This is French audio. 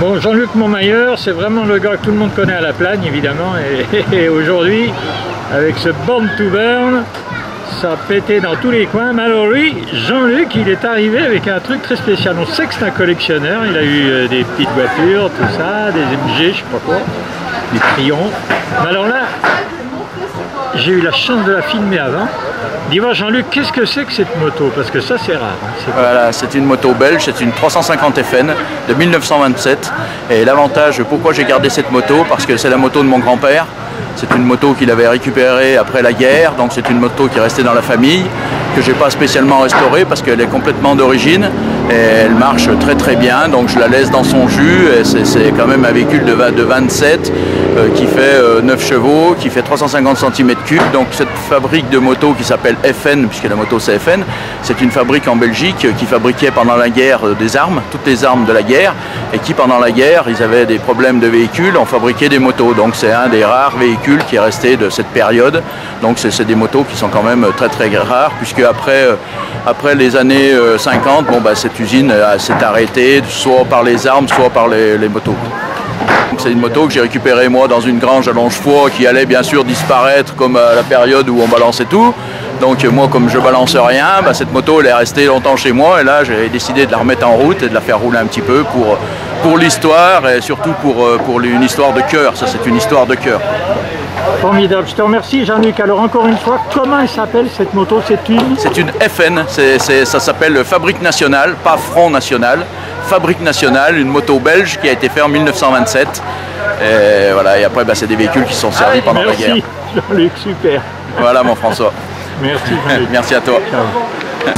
Bon, Jean-Luc Montmailleur, c'est vraiment le gars que tout le monde connaît à La Plagne, évidemment, et aujourd'hui, avec ce Born to Burn, ça a pété dans tous les coins. Mais alors lui, Jean-Luc, il est arrivé avec un truc très spécial. On sait que c'est un collectionneur, il a eu des petites voitures, tout ça, des MG, je sais pas quoi, des Triomphes. Mais alors là, j'ai eu la chance de la filmer avant. Dis-moi Jean-Luc, qu'est-ce que c'est que cette moto? Parce que ça c'est rare. Hein, voilà, c'est une moto belge, c'est une 350 FN de 1927. Et l'avantage, pourquoi j'ai gardé cette moto? Parce que c'est la moto de mon grand-père. C'est une moto qu'il avait récupérée après la guerre, donc c'est une moto qui est restée dans la famille, que je n'ai pas spécialement restaurée parce qu'elle est complètement d'origine et elle marche très très bien, donc je la laisse dans son jus. C'est quand même un véhicule de 27 qui fait 9 chevaux, qui fait 350 cm3. Donc cette fabrique de moto qui s'appelle FN, puisque la moto c'est FN, c'est une fabrique en Belgique qui fabriquait pendant la guerre des armes, toutes les armes de la guerre, et qui pendant la guerre, ils avaient des problèmes de véhicules, ont fabriqué des motos. Donc c'est un des rares véhicules qui est resté de cette période. Donc c'est des motos qui sont quand même très très rares, puisque après les années 50, bon, bah, cette usine s'est arrêtée, soit par les armes, soit par les motos. C'est une moto que j'ai récupérée moi dans une grange à Longefoy qui allait bien sûr disparaître comme à la période où on balançait tout. Donc moi comme je balance rien, bah, cette moto elle est restée longtemps chez moi et là j'ai décidé de la remettre en route et de la faire rouler un petit peu pour l'histoire et surtout pour une histoire de cœur. Ça c'est une histoire de cœur. Formidable, je te remercie Jean-Luc. Alors encore une fois, comment elle s'appelle cette moto? C'est une FN, ça s'appelle Fabrique Nationale, pas Front National. Fabrique Nationale, une moto belge qui a été faite en 1927. Et voilà, et après bah, c'est des véhicules qui sont servis pendant la guerre. Merci Jean-Luc, super. Voilà mon François. Merci Jean-Luc. Merci à toi. Ciao.